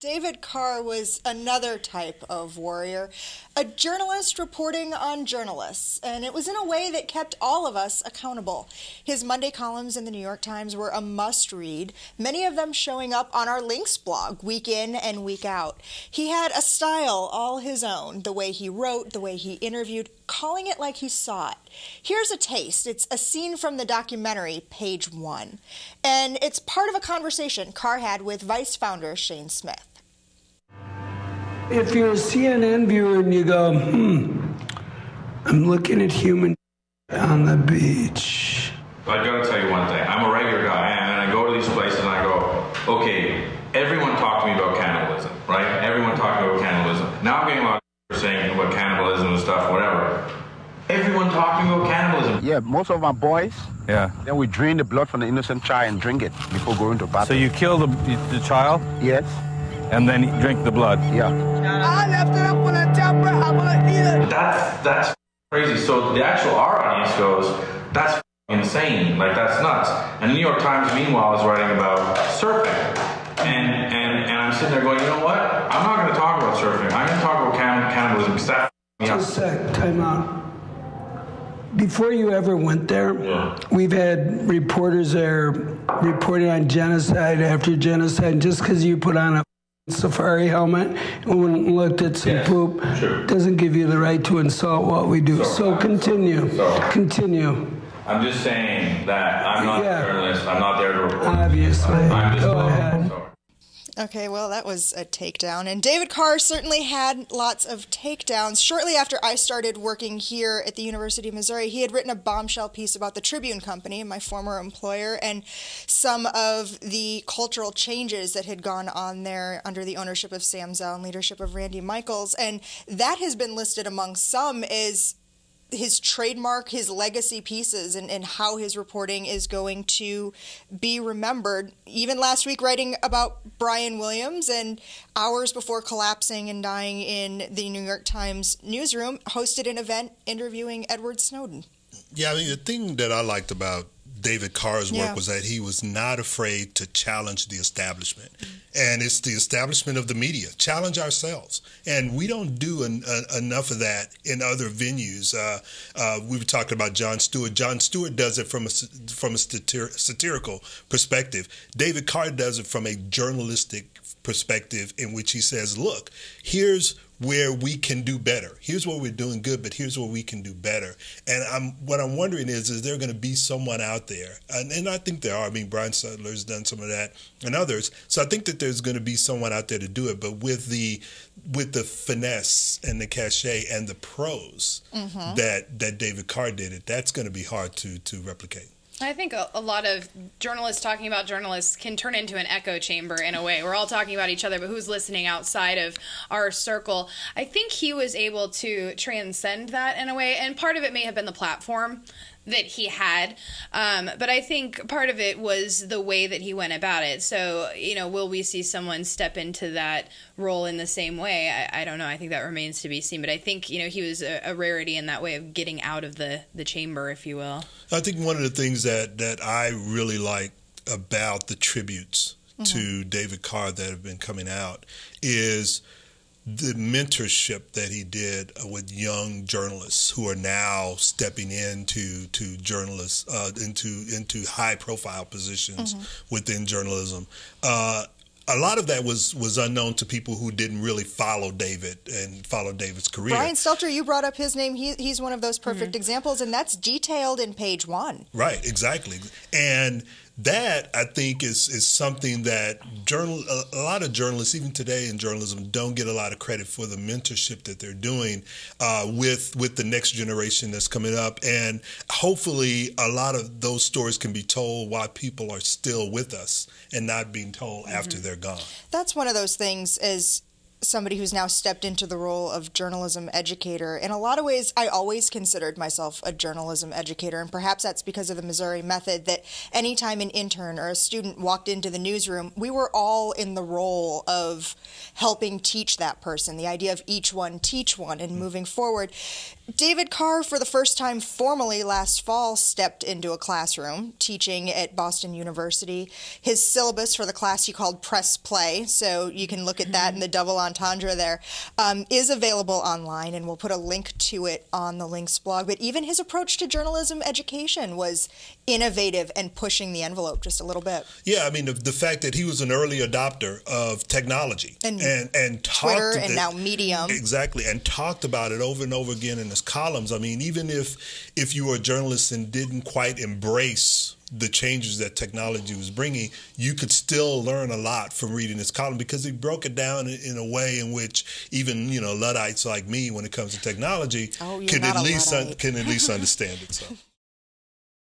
David Carr was another type of warrior, a journalist reporting on journalists, and it was in a way that kept all of us accountable. His Monday columns in the New York Times were a must-read, many of them showing up on our Links blog week in and week out. He had a style all his own, the way he wrote, the way he interviewed, calling it like he saw it. Here's a taste. It's a scene from the documentary, Page One, and it's part of a conversation Carr had with Vice founder Shane Smith. If you're a CNN viewer and you go, I'm looking at human on the beach. I gotta tell you one thing. I'm a regular guy, and I go to these places and I go, okay, everyone talked to me about cannibalism, right? Everyone talked about cannibalism. Now I'm getting a lot of saying about cannibalism and stuff, whatever. Everyone talking about cannibalism. Yeah, most of our boys. Yeah. Then we drain the blood from the innocent child and drink it before going to battle. So you kill the child? Yes. And then you drink the blood? Yeah. I left it up on a chopper. I want to eat it. That's crazy. So the actual our audience goes, that's insane. Like, that's nuts. And the New York Times, meanwhile, is writing about surfing. And I'm sitting there going, you know what? I'm not going to talk about surfing. I'm going to talk about cannibalism because that me up. Just a sec, time out. Before you ever went there, we've had reporters there reporting on genocide after genocide. And just because you put on a safari helmet and looked at some poop doesn't give you the right to insult what we do. So continue. Continue. I'm just saying that I'm not a journalist. I'm not there to report. Obviously. Go ahead. Okay, well, that was a takedown. And David Carr certainly had lots of takedowns. Shortly after I started working here at the University of Missouri, he had written a bombshell piece about the Tribune Company, my former employer, and some of the cultural changes that had gone on there under the ownership of Sam Zell and leadership of Randy Michaels. And that has been listed among some as his trademark, his legacy pieces, and how his reporting is going to be remembered. Even last week, writing about Brian Williams, and hours before collapsing and dying in the New York Times newsroom, hosted an event interviewing Edward Snowden. Yeah, I mean, the thing that I liked about David Carr's work was that he was not afraid to challenge the establishment. And it's the establishment of the media. Challenge ourselves. And we don't do enough of that in other venues. We were talking about Jon Stewart. Jon Stewart does it from a satirical perspective. David Carr does it from a journalistic perspective, in which he says, look, here's where we can do better. Here's what we're doing good, but here's where we can do better. And what I'm wondering is there going to be someone out there? And I think there are. I mean, Brian Sutler's done some of that and others. So I think that there's going to be someone out there to do it. But with the finesse and the cachet and the prose that David Carr did it, that's going to be hard to replicate. I think a lot of journalists talking about journalists can turn into an echo chamber in a way. We're all talking about each other, but who's listening outside of our circle? I think he was able to transcend that in a way, and part of it may have been the platform that he had, but I think part of it was the way that he went about it. So, you know, will we see someone step into that role in the same way? I don't know. I think that remains to be seen, but I think, you know, he was a rarity in that way of getting out of the chamber, if you will. I think one of the things that I really like about the tributes to David Carr that have been coming out is the mentorship that he did with young journalists who are now stepping into journalists into high profile positions within journalism. A lot of that was unknown to people who didn't really follow David and follow David's career. Brian Stelter, you brought up his name. He's one of those perfect examples, and that's detailed in Page One. Right, exactly. And that, I think, is something that a lot of journalists, even today in journalism, don't get a lot of credit for the mentorship that they're doing with the next generation that's coming up. And hopefully a lot of those stories can be told while people are still with us and not being told after they're gone. That's one of those things, as somebody who's now stepped into the role of journalism educator. In a lot of ways, I always considered myself a journalism educator, and perhaps that's because of the Missouri method, that anytime an intern or a student walked into the newsroom, we were all in the role of helping teach that person, the idea of each one teach one and moving forward. David Carr, for the first time formally last fall, stepped into a classroom teaching at Boston University. His syllabus for the class he called Press Play, so you can look at that in the double entendre there, is available online, and we'll put a link to it on the Links blog. But even his approach to journalism education was innovative and pushing the envelope just a little bit. Yeah, I mean, the fact that he was an early adopter of technology and Twitter talked and now Medium. Exactly, and talked about it over and over again in his columns. I mean, even if you were a journalist and didn't quite embrace the changes that technology was bringing, you could still learn a lot from reading his column, because he broke it down in a way in which even, Luddites like me, when it comes to technology, can at least understand it. So.